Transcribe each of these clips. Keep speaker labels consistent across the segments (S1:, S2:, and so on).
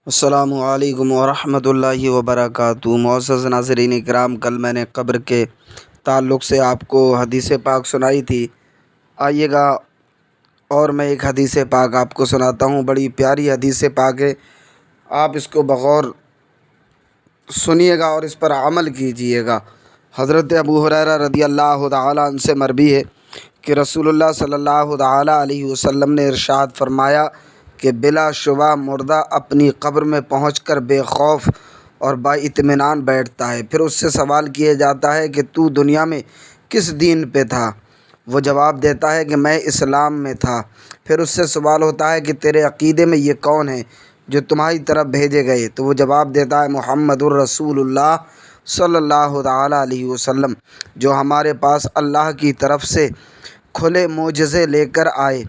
S1: السلام علیکم ورحمۃ اللہ وبرکاتہ۔ معزز ناظرین کرام، کل میں نے قبر کے تعلق سے آپ کو حدیث پاک سنائی تھی۔ آئیے گا اور میں ایک حدیث پاک آپ کو سناتا ہوں۔ بڑی پیاری حدیث پاک ہے، آپ اس کو بغور سنیے گا اور اس پر عمل کیجیے گا۔ حضرت ابو ہریرہ رضی اللہ تعالیٰ عنہ سے مروی ہے کہ رسول اللہ صلی اللہ تعالیٰ علیہ وسلم نے ارشاد فرمایا کہ بلا شبہ مردہ اپنی قبر میں پہنچ کر بے خوف اور با اطمینان بیٹھتا ہے۔ پھر اس سے سوال کیا جاتا ہے کہ تو دنیا میں کس دین پہ تھا؟ وہ جواب دیتا ہے کہ میں اسلام میں تھا۔ پھر اس سے سوال ہوتا ہے کہ تیرے عقیدے میں یہ کون ہے جو تمہاری طرف بھیجے گئے؟ تو وہ جواب دیتا ہے محمد الرسول اللہ صلی اللہ تعالیٰ علیہ وسلم، جو ہمارے پاس اللہ کی طرف سے کھلے معجزے لے کر آئے۔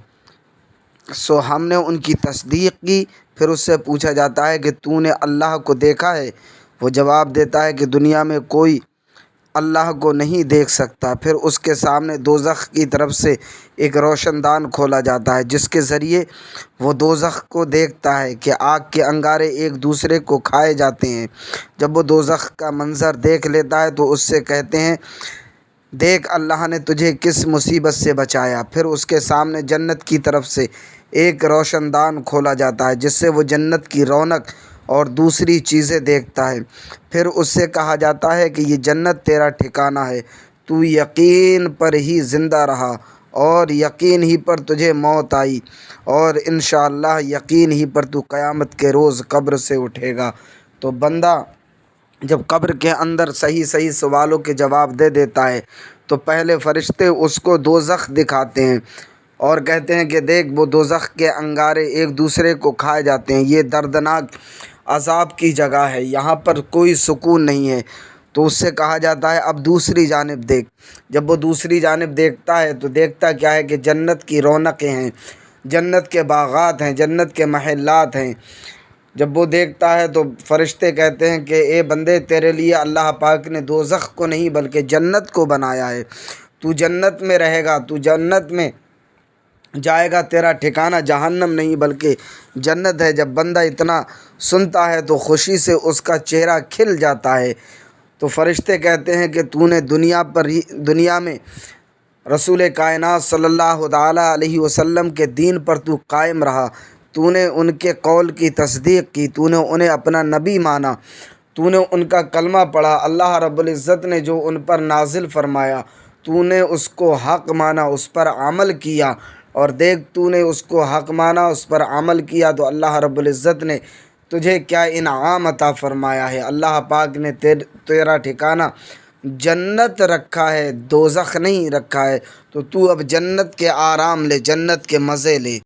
S1: سو ہم نے ان کی تصدیق کی۔ پھر اس سے پوچھا جاتا ہے کہ تو نے اللہ کو دیکھا ہے؟ وہ جواب دیتا ہے کہ دنیا میں کوئی اللہ کو نہیں دیکھ سکتا۔ پھر اس کے سامنے دوزخ کی طرف سے ایک روشن دان کھولا جاتا ہے، جس کے ذریعے وہ دوزخ کو دیکھتا ہے کہ آگ کے انگارے ایک دوسرے کو کھائے جاتے ہیں۔ جب وہ دوزخ کا منظر دیکھ لیتا ہے تو اس سے کہتے ہیں، دیکھ اللہ نے تجھے کس مصیبت سے بچایا۔ پھر اس کے سامنے جنت کی طرف سے ایک روشن دان کھولا جاتا ہے، جس سے وہ جنت کی رونق اور دوسری چیزیں دیکھتا ہے۔ پھر اس سے کہا جاتا ہے کہ یہ جنت تیرا ٹھکانہ ہے، تو یقین پر ہی زندہ رہا اور یقین ہی پر تجھے موت آئی، اور انشاءاللہ یقین ہی پر تو قیامت کے روز قبر سے اٹھے گا۔ تو بندہ جب قبر کے اندر صحیح سوالوں کے جواب دے دیتا ہے تو پہلے فرشتے اس کو دوزخ دکھاتے ہیں اور کہتے ہیں کہ دیکھ وہ دوزخ کے انگارے ایک دوسرے کو کھائے جاتے ہیں، یہ دردناک عذاب کی جگہ ہے، یہاں پر کوئی سکون نہیں ہے۔ تو اس سے کہا جاتا ہے اب دوسری جانب دیکھ۔ جب وہ دوسری جانب دیکھتا ہے تو دیکھتا کیا ہے کہ جنت کی رونقیں ہیں، جنت کے باغات ہیں، جنت کے محلات ہیں۔ جب وہ دیکھتا ہے تو فرشتے کہتے ہیں کہ اے بندے، تیرے لیے اللہ پاک نے دوزخ کو نہیں بلکہ جنت کو بنایا ہے، تو جنت میں رہے گا، تو جنت میں جائے گا، تیرا ٹھکانہ جہنم نہیں بلکہ جنت ہے۔ جب بندہ اتنا سنتا ہے تو خوشی سے اس کا چہرہ کھل جاتا ہے۔ تو فرشتے کہتے ہیں کہ تو نے دنیا میں رسول کائنات صلی اللہ تعالیٰ علیہ وسلم کے دین پر تو قائم رہا، تو نے ان کے قول کی تصدیق کی، تو نے انہیں اپنا نبی مانا، تو نے ان کا کلمہ پڑھا، اللہ رب العزت نے جو ان پر نازل فرمایا تو نے اس کو حق مانا، اس پر عمل کیا، اور دیکھ تو نے اس کو حق مانا، اس پر عمل کیا تو اللہ رب العزت نے تجھے کیا انعام عطا فرمایا ہے۔ اللہ پاک نے تیرا ٹھکانہ جنت رکھا ہے، دوزخ نہیں رکھا ہے، تو اب جنت کے آرام لے، جنت کے مزے لے۔